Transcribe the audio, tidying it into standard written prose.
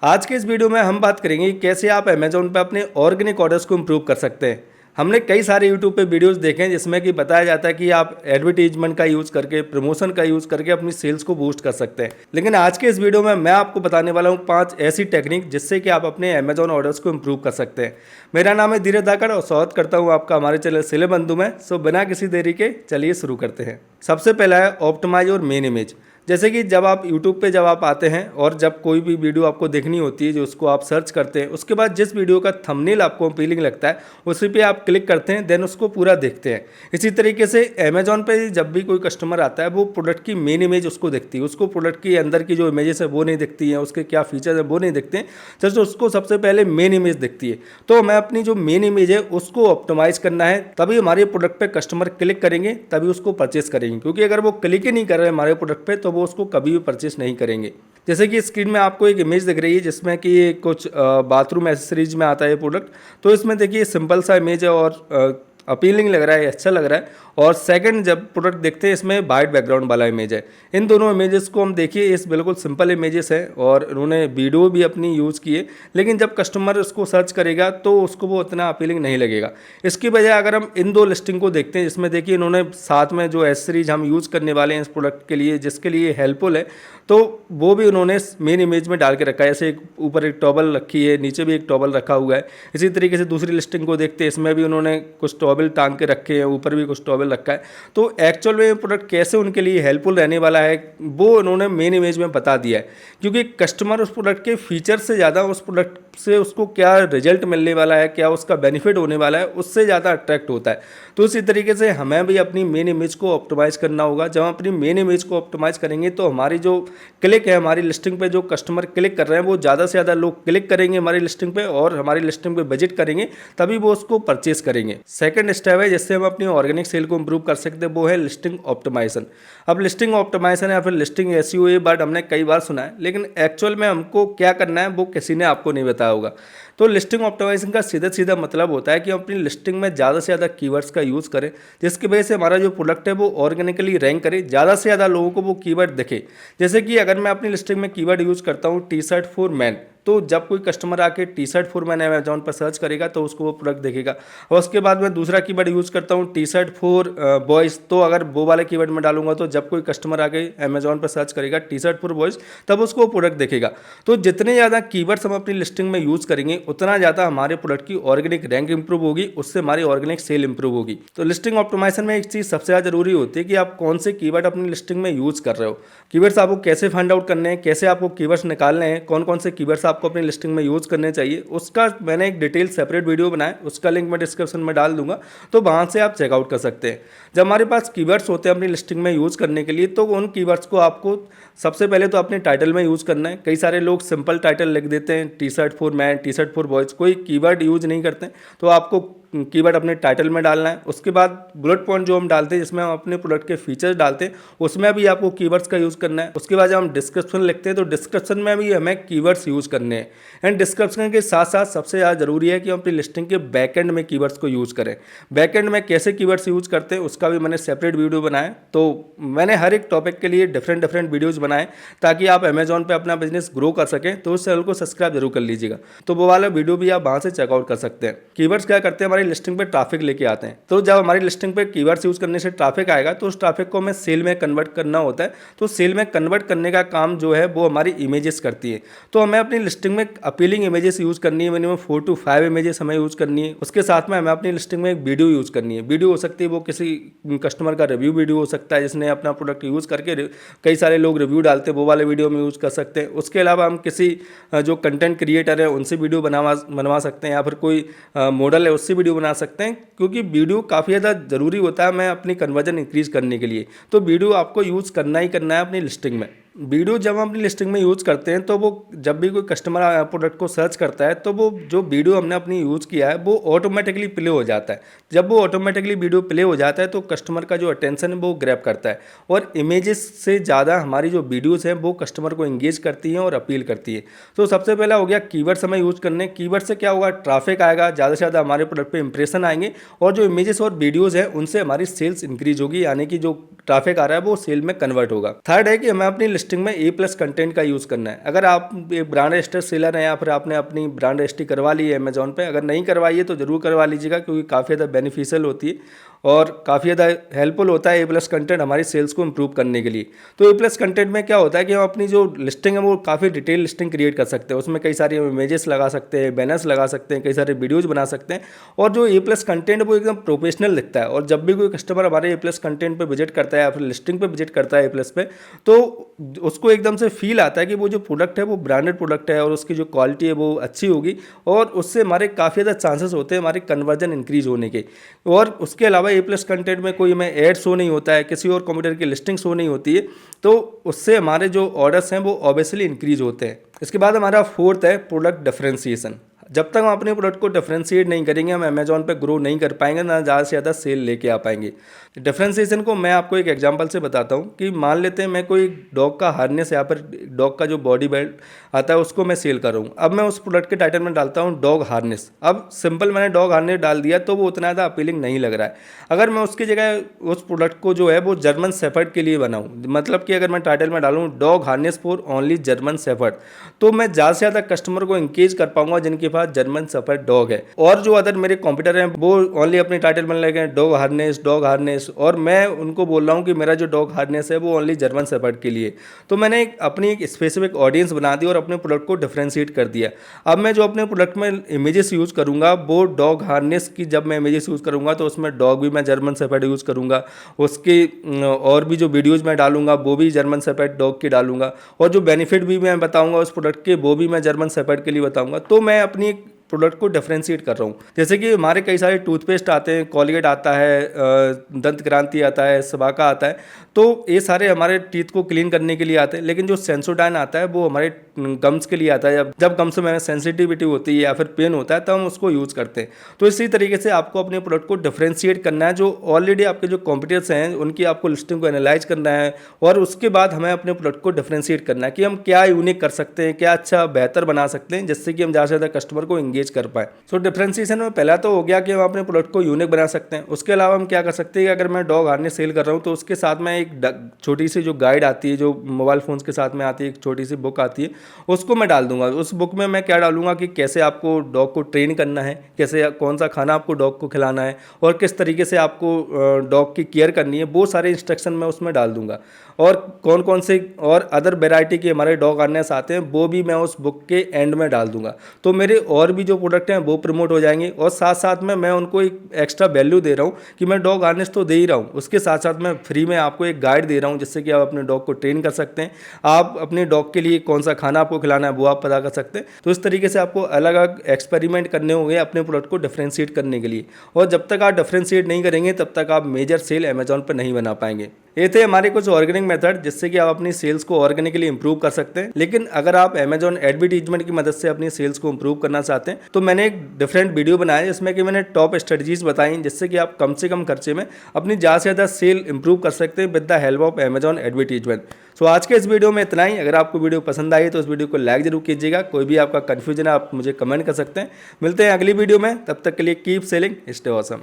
आज के इस वीडियो में हम बात करेंगे कि कैसे आप अमेजोन पे अपने ऑर्गेनिक ऑर्डर्स को इम्प्रूव कर सकते हैं। हमने कई सारे यूट्यूब पे वीडियोस देखे हैं जिसमें कि बताया जाता है कि आप एडवर्टीजमेंट का यूज़ करके, प्रमोशन का यूज़ करके अपनी सेल्स को बूस्ट कर सकते हैं। लेकिन आज के इस वीडियो में मैं आपको बताने वाला हूँ 5 ऐसी टेक्निक जिससे कि आप अपने अमेजोन ऑर्डर्स को इम्प्रूव कर सकते हैं। मेरा नाम है धीरज धाकड़ और स्वागत करता हूँ आपका हमारे चैनल सेले बंधु में। सो बिना किसी देरी के चलिए शुरू करते हैं। सबसे पहला है ऑप्टिमाइज और मेन इमेज। जैसे कि जब आप YouTube पे जब आप आते हैं और जब कोई भी वीडियो आपको देखनी होती है जो उसको आप सर्च करते हैं, उसके बाद जिस वीडियो का थंबनेल आपको अपीलिंग लगता है उसी पे आप क्लिक करते हैं, देन उसको पूरा देखते हैं। इसी तरीके से अमेजोन पे जब भी कोई कस्टमर आता है वो प्रोडक्ट की मेन इमेज उसको दिखती है, उसको प्रोडक्ट की अंदर की जो इमेजेस है वो नहीं दिखती हैं, उसके क्या फीचर्स है वो नहीं दिखते हैं, जस्ट उसको सबसे पहले मेन इमेज दिखती है। तो हमें अपनी जो मेन इमेज है उसको ऑप्टिमाइज करना है, तभी हमारे प्रोडक्ट पे कस्टमर क्लिक करेंगे, तभी उसको परचेस करेंगे। क्योंकि अगर वो क्लिक ही नहीं कर रहे हमारे प्रोडक्ट पे तो वो उसको कभी भी परचेस नहीं करेंगे। जैसे कि स्क्रीन में आपको एक इमेज दिख रही है जिसमें कि कुछ बाथरूम एसेसरीज में आता है ये प्रोडक्ट। तो इसमें देखिए सिंपल सा इमेज है और अपीलिंग लग रहा है, अच्छा लग रहा है। और सेकंड जब प्रोडक्ट देखते हैं इसमें वाइट बैकग्राउंड वाला इमेज है। इन दोनों इमेजेस को हम देखिए, इस बिल्कुल सिंपल इमेजेस है और उन्होंने वीडियो भी अपनी यूज़ किए, लेकिन जब कस्टमर उसको सर्च करेगा तो उसको वो उतना अपीलिंग नहीं लगेगा। इसकी बजाय अगर हम इन दो लिस्टिंग को देखते हैं जिसमें देखिए इन्होंने साथ में जो एसेसरीज हम यूज़ करने वाले हैं इस प्रोडक्ट के लिए, जिसके लिए हेल्पफुल है, तो वो भी उन्होंने मेन इमेज में डाल के रखा है। ऐसे ऊपर एक टॉवल रखी है, नीचे भी एक टॉवल रखा हुआ है। इसी तरीके से दूसरी लिस्टिंग को देखते हैं, इसमें भी उन्होंने कुछ टॉवल टांग के रखे हैं, ऊपर भी कुछ टॉवल रखा है। तो एक्चुअल में प्रोडक्ट कैसे उनके लिए हेल्पफुल रहने वाला है वो उन्होंने मेन इमेज में बता दिया है। क्योंकि कस्टमर उस प्रोडक्ट के फीचर से ज़्यादा उस प्रोडक्ट से उसको क्या रिजल्ट मिलने वाला है, क्या उसका बेनिफिट होने वाला है, उससे ज़्यादा अट्रैक्ट होता है। तो इसी तरीके से हमें भी अपनी मेन इमेज को ऑप्टिमाइज़ करना होगा। जब हम अपनी मेन इमेज को ऑप्टिमाइज़ करेंगे तो हमारी जो क्लिक है, हमारी लिस्टिंग पे जो कस्टमर क्लिक कर रहे हैं वो ज़्यादा से ज़्यादा लोग क्लिक करेंगे हमारी लिस्टिंग पे और हमारी लिस्टिंग पे विजिट करेंगे, तभी वो उसको परचेस करेंगे। सेकंड स्टेप है जिससे हम अपनी ऑर्गेनिक सेल को इंप्रूव कर सकते हैं, वो है लिस्टिंग ऑप्टिमाइजेशन। अब लिस्टिंग ऑप्टिमाइजेशन या फिर लिस्टिंग एसईओ ये वर्ड हमने कई बार सुना है, लेकिन एक्चुअल में हमको क्या करना है वो किसी ने आपको नहीं बताया होगा। तो लिस्टिंग ऑप्टिमाइजेशन का सीधा सीधा मतलब होता है कि हम अपनी लिस्टिंग में ज़्यादा से ज़्यादा कीवर्ड्स का यूज़ करें, जिसकी वजह से हमारा जो प्रोडक्ट है वो ऑर्गेनिकली रैंक करे, ज़्यादा से ज़्यादा लोगों को वो कीवर्ड दिखे। जैसे कि अगर मैं अपनी लिस्टिंग में कीवर्ड यूज़ करता हूँ टी शर्ट फॉर मैन, तो जब कोई कस्टमर आके T shirt for man Amazon पर सर्च करेगा तो उसको वो प्रोडक्ट देखेगा। और उसके बाद मैं दूसरा कीवर्ड यूज़ करता हूँ टी शर्ट फॉर बॉयज़, तो अगर वो वाले कीवर्ड में डालूंगा तो जब कोई कस्टमर आके अमेजोन पर सर्च करेगा टी शर्ट फॉर बॉयज़, तब उसको वो प्रोडक्ट देखेगा। तो जितने ज़्यादा कीवर्ड्स हम अपनी लिस्टिंग में यूज़ करेंगे उतना ज़्यादा हमारे प्रोडक्ट की ऑर्गेनिक रैंक इंप्रूव होगी, उससे हमारी ऑर्गेनिक सेल इंप्रूव होगी। तो लिस्टिंग ऑप्टिमाइजेशन में एक चीज़ सबसे ज़्यादा जरूरी होती है कि आप कौन से कीवर्ड अपनी लिस्टिंग में यूज़ कर रहे हो। कीवर्ड्स आपको कैसे फाइंड आउट करने हैं, कैसे आपको कीवर्ड्स निकालने हैं, कौन कौन से कीवर्ड्स आपको अपनी लिस्टिंग में यूज़ करने चाहिए, उसका मैंने एक डिटेल सेपरेट वीडियो बनाया, उसका लिंक मैं डिस्क्रिप्शन में डाल दूंगा, तो वहाँ से आप चेकआउट कर सकते हैं। जब हमारे पास कीवर्ड्स होते हैं अपनी लिस्टिंग में यूज़ करने के लिए, तो उन कीवर्ड्स को आपको सबसे पहले तो अपने टाइटल में यूज़ करना है। कई सारे लोग सिंपल टाइटल लिख देते हैं, T shirt for man, T shirt for boys, कोई कीवर्ड यूज़ नहीं करते, तो आपको कीवर्ड अपने टाइटल में डालना है। उसके बाद बुलेट पॉइंट जो हम डालते हैं जिसमें हम अपने प्रोडक्ट के फीचर्स डालते हैं, उसमें भी आपको कीवर्ड्स का यूज़ करना है। उसके बाद जब हम डिस्क्रिप्शन लिखते हैं तो डिस्क्रिप्शन में भी हमें कीवर्ड्स यूज़ करने हैं। एंड डिस्क्रिप्शन के साथ साथ सबसे ज़्यादा जरूरी है कि हम अपनी लिस्टिंग के बैकएंड में कीवर्ड्स को यूज़ करें। बैकएंड में कैसे कीवर्ड्स यूज़ करते हैं उसका भी मैंने सेपरेट वीडियो बनाया। तो मैंने हर एक टॉपिक के लिए डिफरेंट वीडियोज़ बनाए ताकि आप अमेजोन पर अपना बिजनेस ग्रो कर सकें। तो उस चैनल को सब्सक्राइब जरूर कर लीजिएगा, तो वो वाला वीडियो भी आप वहाँ से चेकआउट कर सकते हैं। कीवर्ड्स क्या करते हैं, हमारी लिस्टिंग पर ट्रैफिक लेके आते हैं। तो जब हमारी लिस्टिंग पे कीवर्ड्स यूज करने से ट्रैफिक आएगा तो उस ट्रैफिक को हमें सेल में कन्वर्ट करना होता है। तो सेल में कन्वर्ट करने का काम जो है वो हमारी इमेजेस करती है। तो हमें अपनी लिस्टिंग में अपीलिंग इमेजेस यूज करनी है, मिनिमम 4 to 5 इमेजेस हमें यूज करनी है। उसके साथ में हमें अपनी लिस्टिंग में एक वीडियो यूज करनी है। वीडियो हो सकती है वो किसी कस्टमर का रिव्यू वीडियो हो सकता है जिसने अपना प्रोडक्ट यूज करके, कई सारे लोग रिव्यू डालते हैं, वो वाले वीडियो में यूज कर सकते हैं। उसके अलावा हम किसी जो कंटेंट क्रिएटर है उनसे वीडियो बनवा सकते हैं, या फिर कोई मॉडल है उससे वीडियो बना सकते हैं, क्योंकि वीडियो काफ़ी ज़्यादा ज़रूरी होता है मैं अपनी कन्वर्जन इंक्रीज़ करने के लिए। तो वीडियो आपको यूज़ करना ही करना है अपनी लिस्टिंग में। वीडियो जब हम अपनी लिस्टिंग में यूज़ करते हैं तो वो जब भी कोई कस्टमर प्रोडक्ट को सर्च करता है तो वो जो वीडियो हमने अपनी यूज़ किया है वो ऑटोमेटिकली प्ले हो जाता है। जब वो ऑटोमेटिकली वीडियो प्ले हो जाता है तो कस्टमर का जो अटेंशन है वो ग्रैब करता है, और इमेजेस से ज़्यादा हमारी जो वीडियोज़ हैं वो कस्टमर को इंगेज करती हैं और अपील करती है। तो सबसे पहला हो गया कीवर्ड्स हमें यूज़ करने। कीवर्ड से क्या होगा, ट्रैफिक आएगा, ज़्यादा से ज़्यादा हमारे प्रोडक्ट पर इंप्रेशन आएंगे, और जो इमेजेस और वीडियोज़ हैं उनसे हमारी सेल्स इंक्रीज होगी, यानी कि जो ट्रैफिक आ रहा है वो सेल में कन्वर्ट होगा। थर्ड है कि हमें अपनी लिस्टिंग में A+ कंटेंट का यूज़ करना है। अगर आप एक ब्रांड रजिस्टर सेलर हैं या फिर आपने अपनी ब्रांड रजिस्ट्री करवा ली है अमेजोन पे, अगर नहीं करवाई है तो ज़रूर करवा लीजिएगा, क्योंकि काफ़ी ज़्यादा बेनिफिशियल होती है और काफ़ी ज़्यादा हेल्पफुल होता है A+ कंटेंट हमारी सेल्स को इंप्रूव करने के लिए। तो A+ कंटेंट में क्या होता है कि हम अपनी जो लिस्टिंग है वो काफ़ी डिटेल लिस्टिंग क्रिएट कर सकते हैं। उसमें कई सारी इमेजेस लगा सकते हैं, बैनर्स लगा सकते हैं, कई सारे वीडियोस बना सकते हैं और जो A+ कंटेंट वो एकदम प्रोफेशनल दिखता है। और जब भी कोई कस्टमर हमारे A+ कंटेंट पे विजिट करता है या फिर लिस्टिंग पे विजिट करता है A+ पे, तो उसको एकदम से फील आता है कि वो जो प्रोडक्ट है वो ब्रांडेड प्रोडक्ट है और उसकी जो क्वालिटी है वो अच्छी होगी और उससे हमारे काफ़ी ज़्यादा चांसेस होते हैं हमारे कन्वर्जन इंक्रीज होने के। और उसके अलावा A+ कंटेंट में कोई हमें ऐड शो नहीं होता है, किसी और कंप्यूटर की लिस्टिंग शो नहीं होती है, तो उससे हमारे जो ऑर्डर्स हैं वो ऑब्वियसली इंक्रीज होते हैं। इसके बाद हमारा फोर्थ है प्रोडक्ट डिफरेंशिएशन। जब तक हम अपने प्रोडक्ट को डिफरेंशिएट नहीं करेंगे हम अमेजोन पे ग्रो नहीं कर पाएंगे, ना ज़्यादा से ज़्यादा सेल लेके आ पाएंगे। डिफरेंशिएशन को मैं आपको एक एग्जांपल से बताता हूँ कि मान लेते हैं मैं कोई डॉग का हार्नेस या फिर डॉग का जो बॉडी बेल्ट आता है उसको मैं सेल कर रहा हूँ। अब मैं उस प्रोडक्ट के टाइटल में डालता हूँ डॉग हार्नेस। अब सिंपल मैंने डॉग हार्नेस डाल दिया तो वो उतना ज़्यादा अपीलिंग नहीं लग रहा है। अगर मैं उसकी जगह उस प्रोडक्ट को जो है वो जर्मन शेफर्ड के लिए बनाऊँ, मतलब कि अगर मैं टाइटल में डालूँ dog harness for only German shepherd, तो मैं ज़्यादा से ज़्यादा कस्टमर को इंगेज कर पाऊंगा जिनके पास जर्मन शेफर्ड डॉग है। और जो अदर मेरे कॉम्पिटिटर हैं वो ओनली अपने टाइटल में लगे डॉग हार्नेस, और मैं उनको बोल रहा हूँ कि मेरा जो डॉग हार्नेस है वो ओनली जर्मन शेफर्ड के लिए। तो मैंने अपनी एक स्पेसिफिक ऑडियंस बना दी और अपने प्रोडक्ट को डिफरेंशिएट कर दिया। अब मैं जो अपने प्रोडक्ट में इमेजेस यूज़ करूँगा वो डॉग हार्नेस की, जब मैं इमेजेस यूज़ करूँगा तो उसमें डॉग भी मैं जर्मन शेफर्ड यूज़ करूँगा, उसकी और भी जो वीडियोज़ मैं डालूंगा वो भी जर्मन शेफर्ड डॉग की डालूंगा, और जो बेनिफिट भी मैं बताऊँगा उस प्रोडक्ट के वो भी मैं जर्मन शेफर्ड के लिए बताऊँगा। तो मैं अपनी प्रोडक्ट को डिफरेंशिएट कर रहा हूँ। जैसे कि हमारे कई सारे टूथपेस्ट आते हैं, कॉलगेट आता है, दंत क्रांति आता है, सबाका आता है, तो ये सारे हमारे टीथ को क्लीन करने के लिए आते हैं। लेकिन जो सेंसोडाइन आता है वो हमारे गम्स के लिए आता है। जब गम्स में सेंसिटिविटी होती है या फिर पेन होता है तब हम उसको यूज़ करते हैं। तो इसी तरीके से आपको अपने प्रोडक्ट को डिफरेंशिएट करना है। जो ऑलरेडी आपके जो कॉम्पिटिटर्स हैं उनकी आपको लिस्टिंग को एनालाइज करना है और उसके बाद हमें अपने प्रोडक्ट को डिफरेंशिएट करना है कि हम क्या यूनिक कर सकते हैं, क्या अच्छा बेहतर बना सकते हैं जिससे कि हम ज़्यादा से ज़्यादा कस्टमर को इंगेज कर पाए। सो डिफरेंशिएशन में पहला तो हो गया कि हम अपने प्रोडक्ट को यूनिक बना सकते हैं। उसके अलावा हम क्या कर सकते हैं कि अगर मैं डॉग हार्नेस सेल कर रहा हूँ तो उसके साथ में एक छोटी सी जो गाइड आती है, जो मोबाइल फ़ोन्स के साथ में आती है, एक छोटी सी बुक आती है, उसको मैं डाल दूंगा। उस बुक में मैं क्या डालूंगा कि कैसे आपको डॉग को ट्रेन करना है, कैसे कौन सा खाना आपको डॉग को खिलाना है और किस तरीके से आपको डॉग की केयर करनी है, वो सारे इंस्ट्रक्शन मैं उसमें डाल दूंगा। और कौन कौन से और अदर वेराइटी के हमारे डॉग हार्नेस आते हैं वो भी मैं उस बुक के एंड में डाल दूंगा। तो मेरे और भी जो प्रोडक्ट हैं वो प्रमोट हो जाएंगे और साथ साथ में मैं उनको एक एक्स्ट्रा वैल्यू दे रहा हूँ कि मैं डॉग हार्नेस तो दे ही रहा हूँ, उसके साथ साथ मैं फ्री में आपको एक गाइड दे रहा हूँ जिससे कि आप अपने डॉग को ट्रेन कर सकते हैं। आप अपने डॉग के लिए कौन सा खाना आपको खिलाना है वो आप पता कर सकते हैं। तो इस तरीके से आपको अलग अलग एक्सपेरिमेंट करने होंगे अपने प्रोडक्ट को डिफरेंशिएट करने के लिए, और जब तक आप डिफरेंशिएट नहीं करेंगे तब तक आप मेजर सेल अमेजोन पर नहीं बना पाएंगे। ये थे हमारे कुछ ऑर्गेनिक मेथड जिससे कि आप अपनी सेल्स को ऑर्गेनिकली इंप्रूव कर सकते हैं। लेकिन अगर आप अमेजॉन एडवर्टीजमेंट की मदद से अपनी सेल्स को इंप्रूव करना चाहते हैं तो मैंने एक डिफरेंट वीडियो बनाया है जिसमें कि मैंने टॉप स्ट्रेटजीज बताई जिससे कि आप कम से कम खर्चे में अपनी ज़्यादा से ज़्यादा सेल इंप्रूव कर सकते हैं with the help of Amazon advertisement. So आज के इस वीडियो में इतना ही। अगर आपको वीडियो पसंद आई तो इस वीडियो को लाइक जरूर कीजिएगा। कोई भी आपका कन्फ्यूजन है आप मुझे कमेंट कर सकते हैं। मिलते हैं अगली वीडियो में, तब तक के लिए कीप सेलिंग, स्टे ऑसम।